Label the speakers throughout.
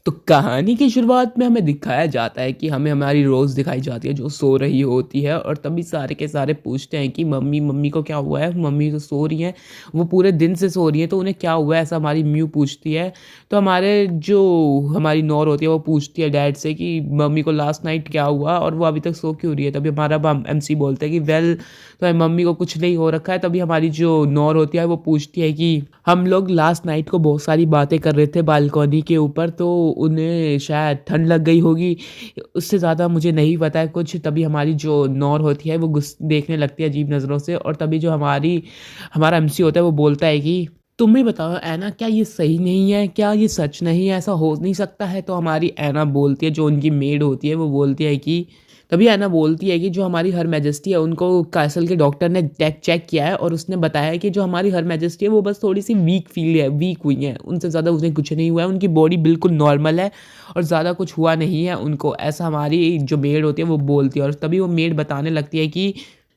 Speaker 1: तो कहानी की शुरुआत में हमें दिखाया जाता है कि हमें हमारी रोज़ दिखाई जाती है जो सो रही होती है और तभी सारे के सारे पूछते हैं कि मम्मी मम्मी को क्या हुआ है। मम्मी तो सो रही हैं, वो पूरे दिन से सो रही हैं, तो उन्हें क्या हुआ है, ऐसा हमारी म्यू पूछती है। तो हमारी नौर होती है वो पूछती है डैड से कि मम्मी को लास्ट नाइट क्या हुआ और वो अभी तक सो क्यों रही है। तभी हमारा एमसी बोलता है कि वेल, तो मम्मी को कुछ नहीं हो रखा है। तभी हमारी जो नौर होती है वो पूछती है कि हम लोग लास्ट नाइट को बहुत सारी बातें कर रहे थे बालकनी के ऊपर, तो उन्हें शायद ठंड लग गई होगी। उससे ज़्यादा मुझे नहीं पता है कुछ। तभी हमारी जो नौर होती है वो देखने लगती है अजीब नज़रों से, और तभी जो हमारा एमसी होता है वो बोलता है कि तुम ही बताओ ऐना, क्या ये सही नहीं है, क्या ये सच नहीं है, ऐसा हो नहीं सकता है। तो हमारी ऐना बोलती है, जो उनकी मेड होती है वो बोलती है कि तभी ऐना बोलती है कि जो हमारी हर मैजेस्टी है उनको कैसल के डॉक्टर ने चेक किया है और उसने बताया कि जो हमारी हर मैजेस्टी है वो बस थोड़ी सी वीक हुई है, उनसे ज़्यादा उन्हें कुछ नहीं हुआ है, उनकी बॉडी बिल्कुल नॉर्मल है और ज़्यादा कुछ हुआ नहीं है उनको, ऐसा हमारी जो मेड होती है वो बोलती है। और तभी वो मेड बताने लगती है कि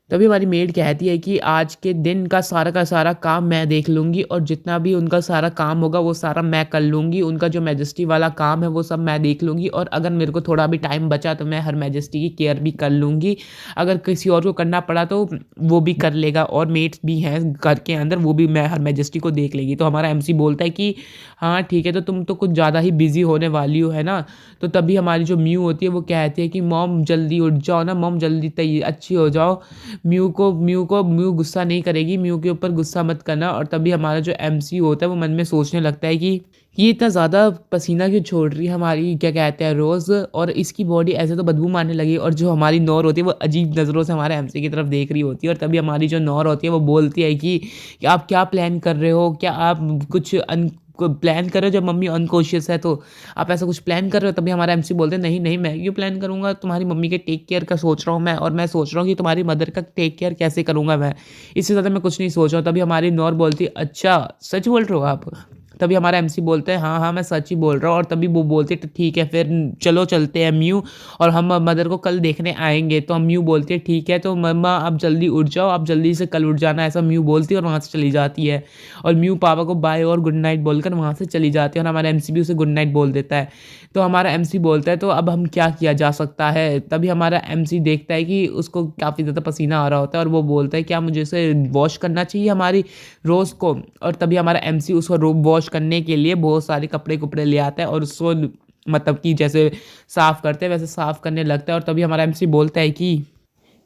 Speaker 1: तभी हमारी मेड कहती है कि आज के दिन का सारा काम मैं देख लूँगी और जितना भी उनका सारा काम होगा वो सारा मैं कर लूँगी। उनका जो मैजेस्टी वाला काम है वो सब मैं देख लूँगी, और अगर मेरे को थोड़ा भी टाइम बचा तो मैं हर मैजेस्टी की केयर भी कर लूँगी। अगर किसी और को करना पड़ा तो वो भी कर लेगा, और मेट्स भी हैं घर के अंदर, वो भी मैं हर मैजेस्टी को देख लेगी। तो हमारा एमसी बोलता है कि हाँ ठीक है, तो तुम तो कुछ ज़्यादा ही बिज़ी होने वाली हो, है ना। तो तभी हमारी जो म्यू होती है वो कहती है कि मॉम जल्दी उठ जाओ ना, मॉम जल्दी अच्छी हो जाओ। म्यू गुस्सा नहीं करेगी, म्यू के ऊपर गुस्सा मत करना। और तभी हमारा जो एमसी होता है वो मन में सोचने लगता है कि ये इतना ज़्यादा पसीना क्यों छोड़ रही है हमारी, क्या कहते हैं, रोज़, और इसकी बॉडी ऐसे तो बदबू मारने लगी। और जो हमारी नौर होती है वो अजीब नज़रों से हमारे एमसी की तरफ देख रही होती है। और तभी हमारी जो नौर होती है वो बोलती है कि आप क्या प्लान कर रहे हो, क्या आप कुछ प्लान कर रहे हो जब मम्मी अनकॉन्शियस है, तो आप ऐसा कुछ प्लान कर रहे हो। तभी हमारा एमसी बोलते हैं नहीं नहीं, मैं क्यों प्लान करूँगा, तुम्हारी मम्मी के टेक केयर का सोच रहा हूँ मैं, और मैं सोच रहा हूँ कि तुम्हारी मदर का टेक केयर कैसे करूँगा मैं, इससे ज़्यादा मैं कुछ नहीं सोच रहा हूँ। तभी हमारी नौर बोलती है अच्छा सच बोल रहे हो आप। तभी हमारा एमसी बोलता है हाँ हाँ मैं सच ही बोल रहा हूँ। और तभी वो बोलती है तो ठीक है फिर चलो चलते हैं म्यू, और हम मदर को कल देखने आएंगे। तो हम म्यू बोलती है ठीक है, तो मम्मा आप जल्दी उठ जाओ, आप जल्दी से कल उठ जाना, ऐसा म्यू बोलती है और वहाँ से चली जाती है। और म्यू पापा को बाय और गुड नाइट बोलकर वहाँ से चली जाती है, और हमारा एमसी भी उसे गुड नाइट बोल देता है। तो हमारा एमसी बोलता है तो अब हम क्या किया जा सकता है। तभी हमारा एमसी देखता है कि उसको काफ़ी ज़्यादा पसीना आ रहा होता है, और वो बोलता है क्या मुझे इसे वॉश करना चाहिए हमारी रोज़ को। और तभी हमारा एमसी उसको वॉश करने के लिए बहुत सारे कपड़े कुपड़े ले आता है और उसको मतलब कि जैसे साफ़ करते हैं वैसे साफ़ करने लगता है। और तभी हमारा एमसी बोलता है कि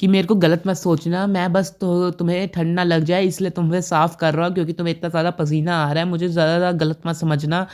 Speaker 1: मेरे को गलत मत सोचना, मैं बस तो तुम्हें ठंड ना लग जाए इसलिए तुम्हें साफ़ कर रहा हूँ, क्योंकि तुम्हें इतना ज़्यादा पसीना आ रहा है, मुझे ज़्यादा गलत मत समझना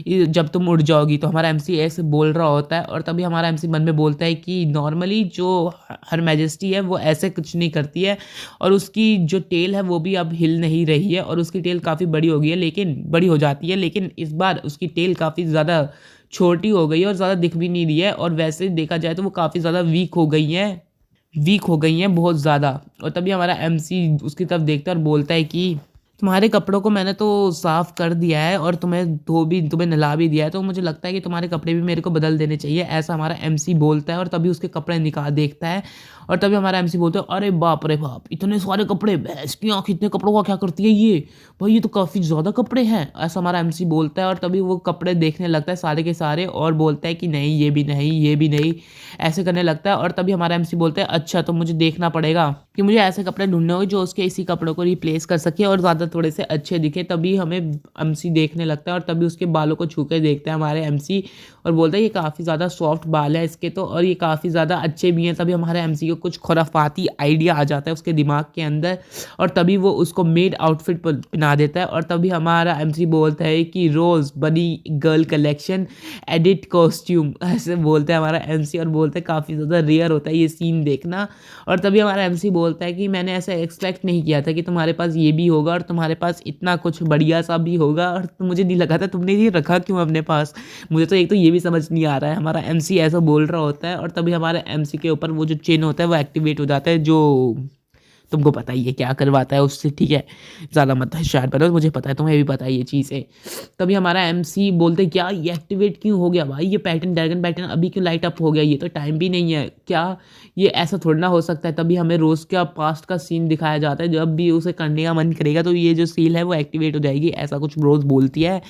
Speaker 1: जब तुम उठ जाओगी। तो हमारा एमसी ऐसे बोल रहा होता है, और तभी हमारा एमसी मन में बोलता है कि नॉर्मली जो हर मैजेस्टी है वो ऐसे कुछ नहीं करती है, और उसकी जो टेल है वो भी अब हिल नहीं रही है, और उसकी टेल काफ़ी बड़ी हो गई है, लेकिन बड़ी हो जाती है, लेकिन इस बार उसकी टेल काफ़ी ज़्यादा छोटी हो गई है और ज़्यादा दिख भी नहीं रही है, और वैसे देखा जाए तो वो काफ़ी ज़्यादा वीक हो गई हैं बहुत ज़्यादा। और तभी हमारा एमसी उसकी तरफ देखता है और बोलता है कि तुम्हारे कपड़ों को मैंने तो साफ़ कर दिया है और तुम्हें नहला भी दिया है, तो मुझे लगता है कि तुम्हारे कपड़े भी मेरे को बदल देने चाहिए, ऐसा हमारा एमसी बोलता है। और तभी उसके कपड़े निकाल देखता है, और तभी हमारा एमसी बोलता है अरे बाप रे बाप, इतने सारे कपड़े, भैंस की आँख इतने कपड़ों का क्या करती है ये, भाई ये तो काफ़ी ज़्यादा कपड़े हैं, ऐसा हमारा एमसी बोलता है। और तभी वो कपड़े देखने लगता है सारे के सारे, और बोलता है कि नहीं ये भी नहीं, ये भी नहीं, ऐसे करने लगता है। और तभी हमारा एमसी बोलता है अच्छा तो मुझे देखना पड़ेगा कि मुझे ऐसे कपड़े ढूंढने होंगे जो उसके इसी कपड़ों को रिप्लेस कर सके और ज़्यादा थोड़े से अच्छे दिखे। तभी हमें एमसी देखने लगता है, और तभी उसके बालों को छू के देखते हैं हमारे एमसी, और बोलता है ये काफ़ी ज़्यादा सॉफ्ट बाल है इसके तो, और ये काफ़ी ज़्यादा अच्छे भी हैं। तभी हमारे एमसी को कुछ खुराफाती आइडिया आ जाता है उसके दिमाग के अंदर, और तभी वो उसको मेड आउटफिट पहना देता है। और तभी हमारा एमसी बोलता है कि रोज़ बनी गर्ल कलेक्शन एडिट कॉस्ट्यूम, ऐसे बोलता है हमारा एमसी, और बोलता है काफ़ी ज़्यादा रेयर होता है ये सीन देखना। और तभी हमारा एमसी बोलता है कि मैंने ऐसा एक्सपेक्ट नहीं किया था कि तुम्हारे पास ये भी होगा और तुम्हारे पास इतना कुछ बढ़िया सा भी होगा, और मुझे नहीं लगा था तुमने ये रखा क्यों अपने पास, मुझे तो एक तो ये भी समझ नहीं आ रहा है। हमारा एमसी ऐसा बोल रहा होता है, और तभी हमारे एमसी के ऊपर वो जो चेन होता है वो एक्टिवेट हो जाता है, जो तुमको पता ही है क्या करवाता है उससे, ठीक है, ज़्यादा मत शायद बनो, मुझे पता है तुम्हें भी पता है ये चीज़ें। तभी हमारा एमसी बोलते क्या ये एक्टिवेट क्यों हो गया भाई, ये पैटर्न ड्रैगन पैटर्न अभी क्यों लाइट अप हो गया, ये तो टाइम भी नहीं है क्या, ये ऐसा थोड़ा ना हो सकता है। तभी हमें रोज़ का पास्ट का सीन दिखाया जाता है, जब भी उसे करने का मन करेगा तो ये जो सील है वो एक्टिवेट हो जाएगी, ऐसा कुछ रोज़ बोलती है।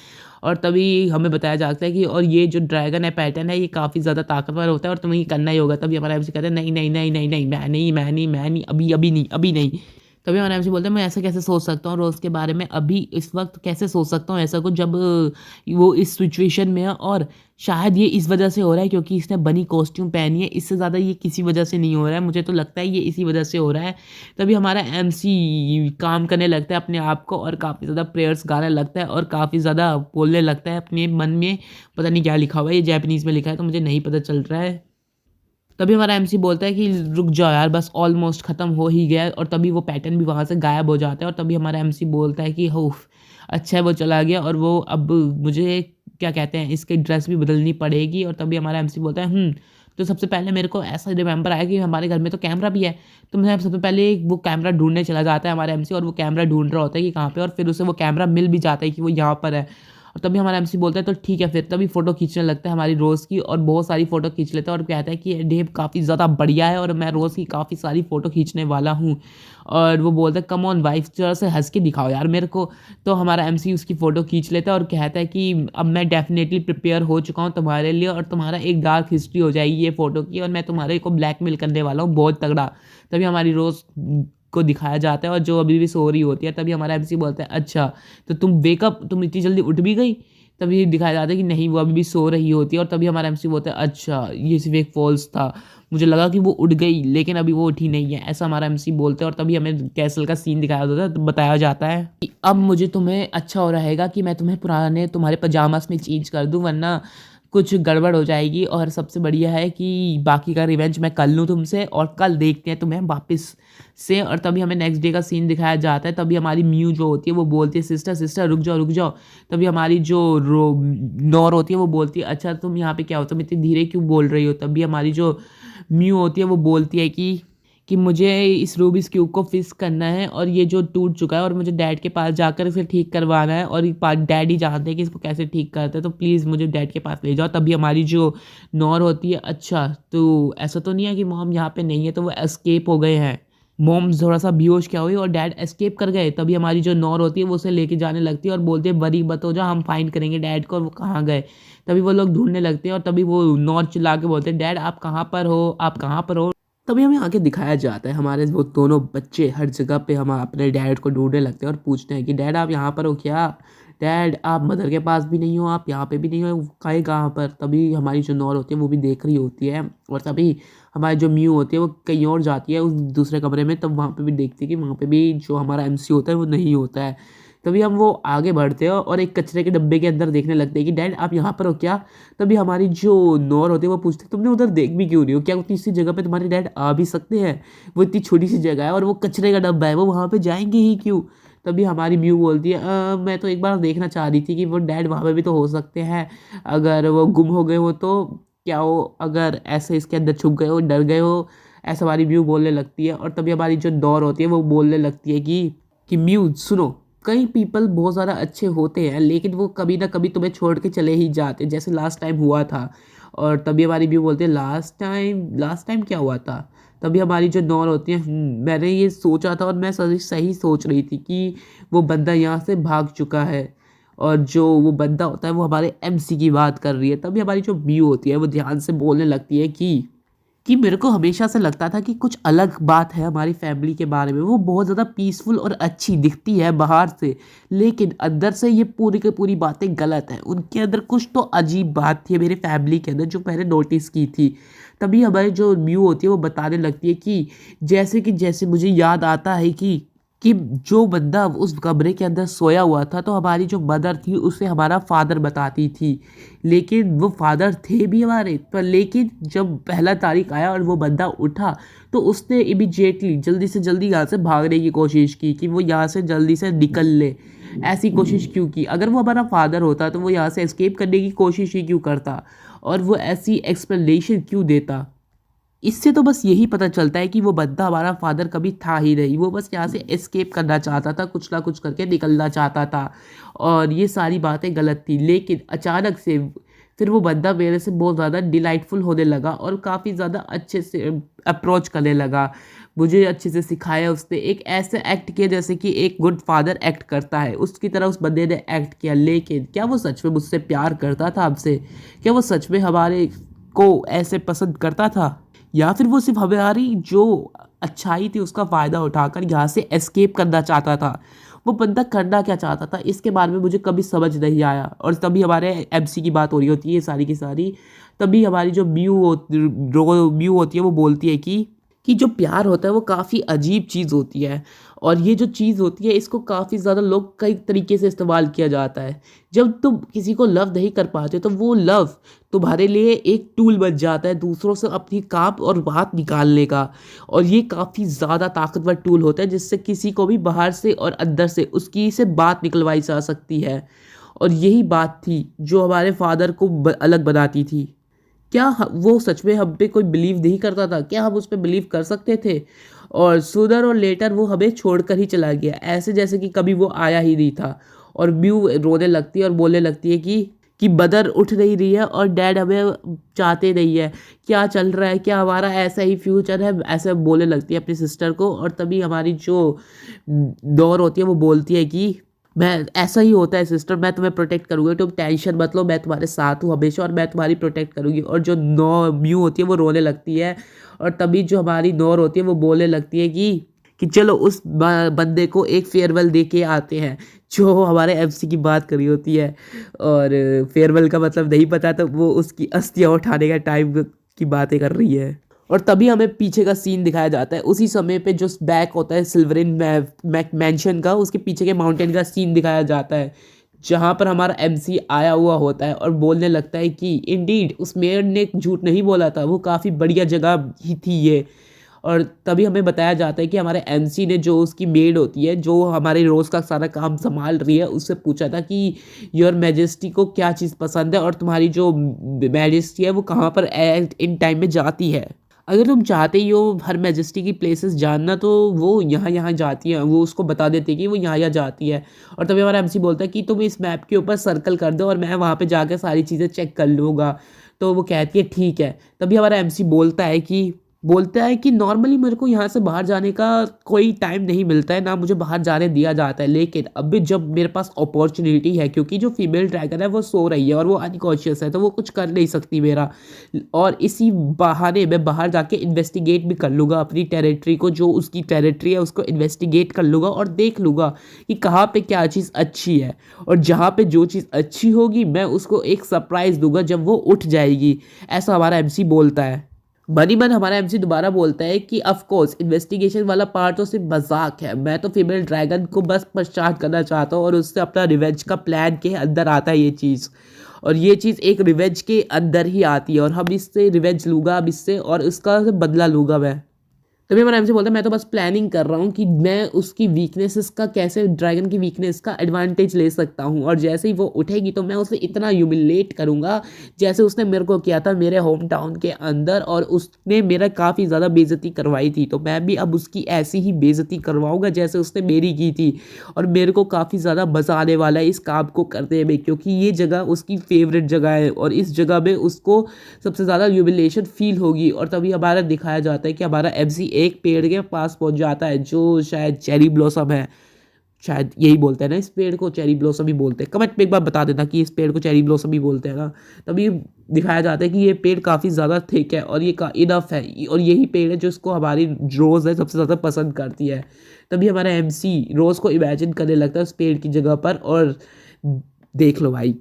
Speaker 1: और तभी हमें बताया जाता है कि और ये जो ड्रैगन है पैटर्न है ये काफ़ी ज़्यादा ताकतवर होता है और तुम्हें ये करना ही होगा। तभी हमारा एमसी कहता है नहीं नहीं नहीं नहीं नहीं मैं नहीं अभी अभी नहीं अभी नहीं। तभी हमारा एमसी बोलता है मैं ऐसा कैसे सोच सकता हूँ रोज़ के बारे में अभी इस वक्त कैसे सोच सकता हूँ ऐसा कुछ जब वो इस सिचुएशन में है और शायद ये इस वजह से हो रहा है क्योंकि इसने बनी कॉस्ट्यूम पहनी है। इससे ज़्यादा ये किसी वजह से नहीं हो रहा है, मुझे तो लगता है ये इसी वजह से हो रहा है। तभी हमारा एमसी काम करने लगता है अपने आप को और काफ़ी ज़्यादा प्रेयर्स गाने लगता है और काफ़ी ज़्यादा बोलने लगता है अपने मन में। पता नहीं क्या लिखा हुआ है, ये जैपनीज़ में लिखा है तो मुझे नहीं पता चल रहा है। तभी हमारा एमसी बोलता है कि रुक जाओ यार बस ऑलमोस्ट ख़त्म हो ही गया है और तभी वो पैटर्न भी वहाँ से गायब हो जाता है और तभी हमारा एमसी बोलता है कि उफ़ अच्छा है वो चला गया और वो अब मुझे क्या कहते हैं इसकी ड्रेस भी बदलनी पड़ेगी। और तभी हमारा एमसी बोलता है तो सबसे पहले मेरे को ऐसा रिमेंबर आया कि हमारे घर में तो कैमरा भी है। तो मैं सबसे पहले वो कैमरा ढूंढने चला जाता है हमारा एमसी और वो कैमरा ढूंढ रहा होता है कि कहाँ पे और फिर उसे वो कैमरा मिल भी जाता है कि वो यहाँ पर है। और तभी हमारा एमसी बोलता है तो ठीक है फिर। तभी फ़ोटो खींचने लगता है हमारी रोज़ की और बहुत सारी फ़ोटो खींच लेता है और कहता है कि ये डेव काफ़ी ज़्यादा बढ़िया है और मैं रोज़ की काफ़ी सारी फ़ोटो खींचने वाला हूँ। और वो बोलता है कम ऑन वाइफ ज़रा से हंस के दिखाओ यार मेरे को। तो हमारा एमसी उसकी फ़ोटो खींच लेता है और कहता है कि अब मैं डेफिनेटली प्रिपेयर हो चुका हूँ तुम्हारे लिए और तुम्हारा एक डार्क हिस्ट्री हो जाएगी ये फ़ोटो की और मैं तुम्हारे को ब्लैकमेल करने वाला हूँ बहुत तगड़ा। तभी हमारी रोज़ को दिखाया जाता है और जो अभी भी सो रही होती है। तभी हमारा एमसी बोलता है अच्छा तो तुम वेकअप तुम इतनी जल्दी उठ भी गई। तभी दिखाया जाता है कि नहीं वो अभी भी सो रही होती है और तभी हमारा एमसी बोलता है अच्छा ये सिर्फ एक फॉल्स था, मुझे लगा कि वो उठ गई लेकिन अभी वो उठी नहीं है, ऐसा हमारा एमसी बोलते हैं। और तभी हमें कैसल का सीन दिखाया जाता है तो बताया जाता है कि अब मुझे तुम्हें अच्छा हो रहेगा कि मैं तुम्हें पुराने तुम्हारे पजामास में चेंज कर दूं वरना कुछ गड़बड़ हो जाएगी और सबसे बढ़िया है कि बाकी का रिवेंज मैं कर लूँ तुमसे और कल देखते हैं तुम्हें वापस से। और तभी हमें नेक्स्ट डे का सीन दिखाया जाता है। तभी हमारी म्यू जो होती है वो बोलती है सिस्टर सिस्टर रुक जाओ रुक जाओ। तभी हमारी जो नौर होती है वो बोलती है अच्छा तुम यहाँ पे क्या हो, तुम इतनी धीरे क्यों बोल रही हो। तभी हमारी जो म्यू होती है वो बोलती है कि मुझे इस रूबिक्स क्यूब को फिक्स करना है और ये जो टूट चुका है और मुझे डैड के पास जाकर इसे ठीक करवाना है और डैड ही जानते हैं कि इसको कैसे ठीक करते हैं तो प्लीज़ मुझे डैड के पास ले जाओ। तभी हमारी जो नौर होती है अच्छा तो ऐसा तो नहीं है कि मॉम यहाँ पे नहीं है तो वो एस्केप हो गए हैं। मॉम थोड़ा सा बेहोश क्या हुई और डैड एस्केप कर गए। तभी हमारी जो नौर होती है वो उसे लेके जाने लगती है और बोलती है बरी मत हो जाओ हम फाइंड करेंगे डैड को और वो कहाँ गए। तभी वो लोग ढूंढने लगते हैं और तभी वो नौर चिल्ला के बोलते हैं डैड आप कहाँ पर हो आप कहाँ पर हो। तभी हमें आगे दिखाया जाता है हमारे वो दोनों बच्चे हर जगह पे हम अपने डैड को ढूंढने लगते हैं और पूछते हैं कि डैड आप यहाँ पर हो क्या, डैड आप मदर के पास भी नहीं हो, आप यहाँ पे भी नहीं हो, कहीं कहाँ पर। तभी हमारी जो नौर होती है वो भी देख रही होती है और तभी हमारी जो म्यू होती है वो कहीं और जाती है उस दूसरे कमरे में। तब वहाँ पे भी देखती है कि वहाँ पे भी जो हमारा एमसी होता है वो नहीं होता है। तभी हम वो आगे बढ़ते हैं और एक कचरे के डब्बे के अंदर देखने लगते हैं कि डैड आप यहाँ पर हो क्या। तभी हमारी जो नौर होती है वो पूछती है तुमने उधर देख भी क्यों रही हो, क्या उतनी सी जगह पे तुम्हारे डैड आ भी सकते हैं, वो इतनी छोटी सी जगह है और वो कचरे का डब्बा है वो वहाँ पे जाएंगे ही क्यों। तभी हमारी म्यू बोलती है मैं तो एक बार देखना चाह रही थी कि वो डैड वहाँ पे भी तो हो सकते हैं, अगर वो गुम हो गए हो तो क्या हो, अगर ऐसे इसके अंदर छुप गए हो डर गए हो, ऐसा हमारी म्यू बोलने लगती है। और तभी हमारी जो नौर होती है वो बोलने लगती है कि म्यू सुनो कई पीपल बहुत ज़्यादा अच्छे होते हैं लेकिन वो कभी ना कभी तुम्हें छोड़ के चले ही जाते हैं जैसे लास्ट टाइम हुआ था। और तभी हमारी भी बोलते हैं लास्ट टाइम क्या हुआ था। तभी हमारी जो नौर होती है मैंने ये सोचा था और मैं सही सोच रही थी कि वो बंदा यहाँ से भाग चुका है और जो वो बंदा होता है वो हमारे एमसी की बात कर रही है। तभी हमारी जो म्यू होती है वो ध्यान से बोलने लगती है कि मेरे को हमेशा से लगता था कि कुछ अलग बात है हमारी फैमिली के बारे में, वो बहुत ज़्यादा पीसफुल और अच्छी दिखती है बाहर से लेकिन अंदर से ये पूरी की पूरी बातें गलत हैं, उनके अंदर कुछ तो अजीब बात थी मेरी फैमिली के अंदर जो मैंने नोटिस की थी। तभी हमारी जो म्यू होती है वो बताने लगती है कि जैसे मुझे याद आता है कि जो बंदा उस कमरे के अंदर सोया हुआ था तो हमारी जो मदर थी उसे हमारा फादर बताती थी लेकिन वो फादर थे भी हमारे पर लेकिन जब पहला तारीख आया और वो बंदा उठा तो उसने इमीडिएटली जल्दी से जल्दी यहाँ से भागने की कोशिश की कि वो यहाँ से जल्दी से निकल ले। ऐसी कोशिश क्यों की, अगर वो हमारा फादर होता तो वो यहाँ से एस्केप करने की कोशिश ही क्यों करता और वो ऐसी एक्सप्लेनेशन क्यों देता। इससे तो बस यही पता चलता है कि वो बंदा हमारा फादर कभी था ही नहीं, वो बस यहाँ से एस्केप करना चाहता था, कुछ ना कुछ करके निकलना चाहता था और ये सारी बातें गलत थी। लेकिन अचानक से फिर वो बंदा मेरे से बहुत ज़्यादा डिलाइटफुल होने लगा और काफ़ी ज़्यादा अच्छे से अप्रोच करने लगा। मुझे अच्छे से सिखाया उसने, एक ऐसे एक्ट किया जैसे कि एक गुड फादर एक्ट करता है, उसकी तरह उस बंदे ने एक्ट किया। लेकिन क्या वो सच में मुझसे प्यार करता था हमसे? क्या वो सच में हमारे को ऐसे पसंद करता था? या फिर वो सिर्फ हमारी जो अच्छाई थी उसका फ़ायदा उठाकर यहाँ से एस्केप करना चाहता था? वो बंदा करना क्या चाहता था इसके बारे में मुझे कभी समझ नहीं आया। और तभी हमारे एमसी की बात हो रही होती है सारी की सारी। तभी हमारी जो म्यू होती है वो बोलती है कि जो प्यार होता है वो काफ़ी अजीब चीज़ होती है, और ये जो चीज़ होती है इसको काफ़ी ज़्यादा लोग कई तरीके से इस्तेमाल किया जाता है। जब तुम किसी को लव नहीं कर पाते तो वो लव तुम्हारे लिए एक टूल बन जाता है दूसरों से अपनी काम और बात निकालने का, और ये काफ़ी ज़्यादा ताकतवर टूल होता है जिससे किसी को भी बाहर से और अंदर से उसकी से बात निकलवाई जा सकती है। और यही बात थी जो हमारे फादर को अलग बनाती थी। क्या वो सच में हम पे कोई बिलीव नहीं करता था? क्या हम उस पे बिलीव कर सकते थे? और सूदर और लेटर वो हमें छोड़कर ही चला गया, ऐसे जैसे कि कभी वो आया ही नहीं था। और म्यू रोने लगती है और बोलने लगती है कि मदर उठ नहीं रही है और डैड हमें चाहते नहीं है, क्या चल रहा है, क्या हमारा ऐसा ही फ्यूचर है? ऐसे बोलने लगती है अपनी सिस्टर को। और तभी हमारी जो डोर होती है वो बोलती है कि मैं ऐसा ही होता है सिस्टर, मैं तुम्हें प्रोटेक्ट करूँगी, तुम टेंशन मत लो, मैं तुम्हारे साथ हूँ हमेशा और मैं तुम्हारी प्रोटेक्ट करूँगी। और जो म्यू होती है वो रोने लगती है। और तभी जो हमारी नोर होती है वो बोलने लगती है कि चलो उस बंदे को एक फेयरवेल दे के आते हैं, जो हमारे एमसी की बात करी होती है। और फेयरवेल का मतलब नहीं पता तो वो उसकी अस्थियाँ उठाने का टाइम की बातें कर रही है। और तभी हमें पीछे का सीन दिखाया जाता है, उसी समय पे जो बैक होता है सिल्वरिन मैंशन का, उसके पीछे के माउंटेन का सीन दिखाया जाता है, जहाँ पर हमारा एमसी आया हुआ होता है और बोलने लगता है कि इंडीड उस मेयर ने झूठ नहीं बोला था, वो काफ़ी बढ़िया जगह ही थी ये। और तभी हमें बताया जाता है कि हमारे एमसी ने जो उसकी मेड होती है जो हमारे रोज़ का सारा काम संभाल रही है उससे पूछा था कि योर मैजेस्टी को क्या चीज़ पसंद है और तुम्हारी जो मैजेस्टी है वो कहाँ पर इन टाइम में जाती है। अगर तुम चाहते ही हो हर मैजेस्टी की प्लेसेस जानना तो वो यहाँ यहाँ जाती है, वो उसको बता देती है कि वो यहाँ यहाँ जाती है। और तभी हमारा एमसी बोलता है कि तुम इस मैप के ऊपर सर्कल कर दो और मैं वहाँ पे जाकर सारी चीज़ें चेक कर लूँगा। तो वो कहती है ठीक है। तभी हमारा एमसी बोलता है कि नॉर्मली मेरे को यहाँ से बाहर जाने का कोई टाइम नहीं मिलता है, ना मुझे बाहर जाने दिया जाता है, लेकिन अभी जब मेरे पास अपॉर्चुनिटी है, क्योंकि जो फीमेल ड्रैगन है वो सो रही है और वो अनकॉन्शियस है तो वो कुछ कर नहीं सकती मेरा, और इसी बहाने मैं बाहर जाके इन्वेस्टिगेट भी कर लूँगा अपनी टेरिटरी को, जो उसकी टेरिटरी है उसको इन्वेस्टिगेट कर लूँगा और देख लूँगा कि कहाँ पे क्या चीज़ अच्छी है, और जहाँ पे जो चीज़ अच्छी होगी मैं उसको एक सरप्राइज़ दूंगा जब वो उठ जाएगी। ऐसा हमारा एमसी बोलता है। बनी मन हमारा एमसी दोबारा बोलता है कि ऑफ कोर्स इन्वेस्टिगेशन वाला पार्ट तो सिर्फ मजाक है, मैं तो फीमेल ड्रैगन को बस पश्चात करना चाहता हूँ और उससे अपना रिवेंज का प्लान के अंदर आता है ये चीज़, और ये चीज़ एक रिवेंज के अंदर ही आती है और हम इससे रिवेंज लूँगा अब इससे और इसका बदला लूँगा मैं। तभी हमारा एमसी बोलता है मैं तो बस प्लानिंग कर रहा हूँ कि मैं उसकी वीकनेसेस का कैसे ड्रैगन की वीकनेस का एडवांटेज ले सकता हूँ, और जैसे ही वो उठेगी तो मैं उसे इतना ह्यूमिलेट करूँगा जैसे उसने मेरे को किया था मेरे होम टाउन के अंदर, और उसने मेरा काफ़ी ज़्यादा बेइज्जती करवाई थी तो मैं भी अब उसकी ऐसी ही बेइज्जती करवाऊँगा जैसे उसने मेरी की थी। और मेरे को काफ़ी ज़्यादा मज़ा आने वाला है इस काम को करने में, क्योंकि ये जगह उसकी फेवरेट जगह है और इस जगह में उसको सबसे ज़्यादा ह्यूमिलेशन फील होगी। और तभी हमारा दिखाया जाता है कि हमारा एमसी एक पेड़ के पास पहुंच जाता है जो शायद चेरी ब्लॉसम है, शायद यही बोलते हैं ना, इस पेड़ को चेरी ब्लॉसम ही बोलते हैं, कमेंट में एक बार बता देना कि इस पेड़ को चेरी ब्लॉसम ही बोलते हैं ना। तभी दिखाया जाता है कि ये पेड़ काफ़ी ज़्यादा थिक है और ये इनफ है, और यही पेड़ है जो इसको हमारी रोज़ है सबसे ज़्यादा पसंद करती है। तभी हमारा एमसी रोज़ को इमेजिन करने लगता है उस पेड़ की जगह पर, और देख लो भाई।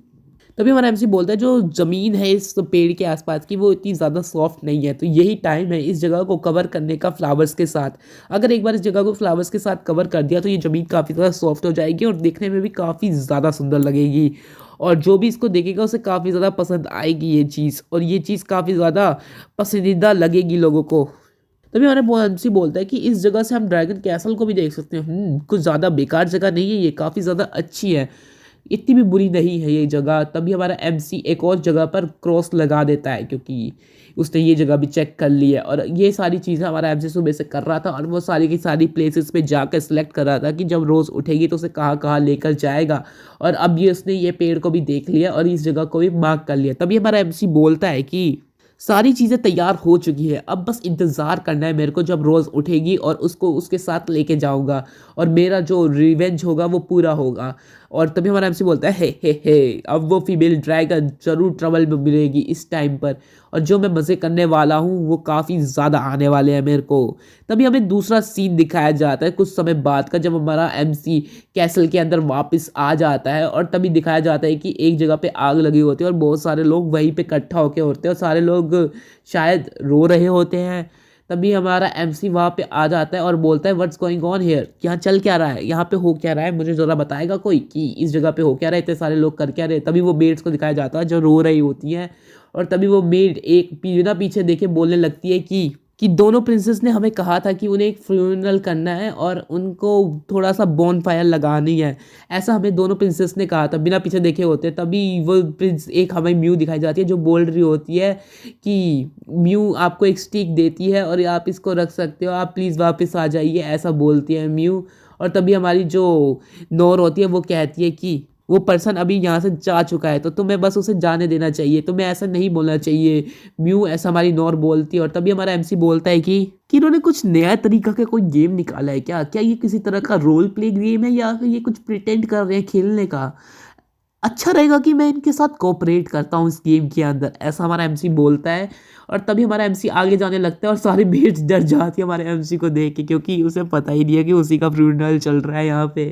Speaker 1: तभी हमारा एमसी बोलता है जो ज़मीन है इस पेड़ के आसपास की वो इतनी ज़्यादा सॉफ्ट नहीं है, तो यही टाइम है इस जगह को कवर करने का फ्लावर्स के साथ। अगर एक बार इस जगह को फ्लावर्स के साथ कवर कर दिया तो ये ज़मीन काफ़ी ज़्यादा सॉफ्ट हो जाएगी और देखने में भी काफ़ी ज़्यादा सुंदर लगेगी, और जो भी इसको देखेगा उसे काफ़ी ज़्यादा पसंद आएगी ये चीज़, और ये चीज़ काफ़ी ज़्यादा पसंदीदा लगेगी लोगों को। तभी हमारा एमसी बोलता है कि इस जगह से हम ड्रैगन कैसल को भी देख सकते हैं। कुछ ज़्यादा बेकार जगह नहीं है, ये काफ़ी ज़्यादा अच्छी है। इतनी भी बुरी नहीं है ये जगह। तभी हमारा एमसी एक और जगह पर क्रॉस लगा देता है क्योंकि उसने ये जगह भी चेक कर ली है। और ये सारी चीज़ें हमारा एमसी सुबह से कर रहा था और वो सारी की सारी प्लेसेस पे जाकर सिलेक्ट कर रहा था कि जब रोज़ उठेगी तो उसे कहाँ कहाँ लेकर जाएगा। और अब ये उसने ये पेड़ को भी देख लिया और इस जगह को भी मार्क कर लिया। तभी हमारा एमसी बोलता है कि सारी चीज़ें तैयार हो चुकी है, अब बस इंतज़ार करना है मेरे को जब रोज़ उठेगी और उसको उसके साथ लेके जाऊंगा और मेरा जो रिवेंज होगा वो पूरा होगा। और तभी हमारा एमसी बोलता है हे अब वो फीमेल ड्रैगन ज़रूर ट्रबल में मिलेगी इस टाइम पर, और जो मैं मज़े करने वाला हूँ वो काफ़ी ज़्यादा आने वाले हैं मेरे को। तभी हमें दूसरा सीन दिखाया जाता है कुछ समय बाद का, जब हमारा एमसी कैसल के अंदर वापस आ जाता है और तभी दिखाया जाता है कि एक जगह पे आग लगी होती है और बहुत सारे लोग वहीं पे इकट्ठा होके होते हैं और सारे लोग शायद रो रहे होते हैं। तभी हमारा एमसी वहाँ पे आ जाता है और बोलता है व्हाट्स गोइंग ऑन हियर, यहाँ चल क्या रहा है, यहाँ पे हो क्या रहा है, मुझे ज़रा बताएगा कोई कि इस जगह पे हो क्या रहा है, इतने सारे लोग कर क्या रहे। तभी वो मेड्स को दिखाया जाता है जो रो रही होती हैं और तभी वो मेड एक बिना पीछे देखे बोलने लगती है कि दोनों प्रिंसेस ने हमें कहा था कि उन्हें एक फ्यूनरल करना है और उनको थोड़ा सा बॉन फायर लगानी है, ऐसा हमें दोनों प्रिंसेस ने कहा था बिना पीछे देखे होते। तभी वो प्रिंस एक हमें म्यू दिखाई जाती है जो बोल रही होती है कि म्यू आपको एक स्टिक देती है और आप इसको रख सकते हो, आप प्लीज़ वापस आ जाइए, ऐसा बोलती है म्यू। और तभी हमारी जो नोर होती है वो कहती है कि वो पर्सन अभी यहाँ से जा चुका है तो तुम्हें बस उसे जाने देना चाहिए, तुम्हें ऐसा नहीं बोलना चाहिए म्यू, ऐसा हमारी नोर बोलती है। और तभी हमारा एमसी बोलता है कि इन्होंने कुछ नया तरीका का कोई गेम निकाला है क्या, क्या ये किसी तरह का रोल प्ले गेम है या फिर ये कुछ प्रिटेंड कर रहे हैं खेलने का, अच्छा रहेगा कि मैं इनके साथ कोऑपरेट करता हूँ इस गेम के अंदर, ऐसा हमारा एमसी बोलता है। और तभी हमारा एमसी आगे जाने लगता है और सारी मेट्स डर जाती है हमारे एमसी को देख के क्योंकि उसे पता ही नहीं है कि उसी का फ्यूनरल चल रहा है यहाँ पे।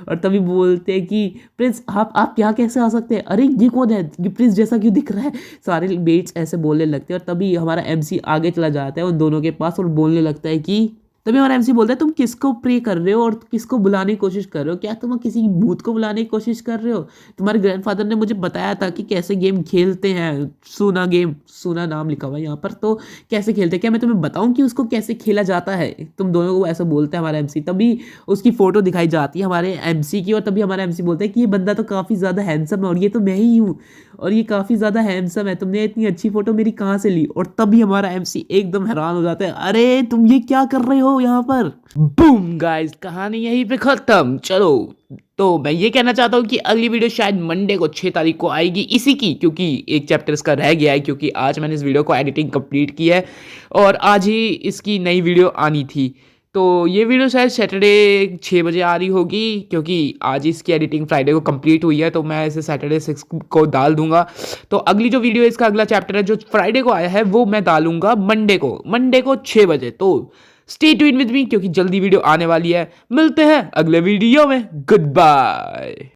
Speaker 1: और तभी बोलते हैं कि प्रिंस आप यहाँ कैसे आ सकते हैं, अरे ये कौन है, ये प्रिंस जैसा क्यों दिख रहा है, सारे मेट्स ऐसे बोलने लगते हैं। और तभी हमारा एमसी आगे चला जाता है उन दोनों के पास और बोलने लगता है कि तभी हमारा एमसी बोलता है तुम किसको प्रे कर रहे हो और किसको बुलाने की कोशिश कर रहे हो, क्या तुम किसी भूत को बुलाने की कोशिश कर रहे हो, तुम्हारे ग्रैंडफादर ने मुझे बताया था कि कैसे गेम खेलते हैं, सूना गेम, सूना नाम लिखा हुआ है यहाँ पर, तो कैसे खेलते हैं, क्या मैं तुम्हें बताऊं कि उसको कैसे खेला जाता है, तुम दोनों को ऐसा बोलता है हमारा एमसी। तभी उसकी फ़ोटो दिखाई जाती है हमारे एमसी की और तभी हमारा एमसी बोलता है कि ये बंदा तो काफ़ी ज़्यादा हैंडसम है और ये तो मैं ही हूँ और ये काफ़ी ज़्यादा हैंडसम है, तुमने इतनी अच्छी फ़ोटो मेरी कहाँ से ली। और तभी हमारा एमसी एकदम हैरान हो जाता है, अरे तुम ये क्या कर रहे हो यहाँ पर। बूम गाइस, कहानी यहीं पे खत्म। चलो तो मैं ये कहना चाहता हूँ कि अगली वीडियो शायद मंडे को 6 तारीख को आएगी इसी की, क्योंकि एक चैप्टर इसका रह गया है क्योंकि आज मैंने इस वीडियो को एडिटिंग कंप्लीट की है और आज ही इसकी नई वीडियो आनी थी। तो ये वीडियो शायद सैटरडे 6 बजे आ रही होगी क्योंकि आज इसकी एडिटिंग फ्राइडे को कंप्लीट हुई है, तो मैं इसे सैटरडे 6 को डाल दूंगा। तो अगली जो वीडियो इसका अगला चैप्टर है जो फ्राइडे को आया है वो मैं डालूंगा मंडे को 6 बजे। तो स्टे ट्यून्ड विद मी क्योंकि जल्दी वीडियो आने वाली है। मिलते हैं अगले वीडियो में, गुड बाय।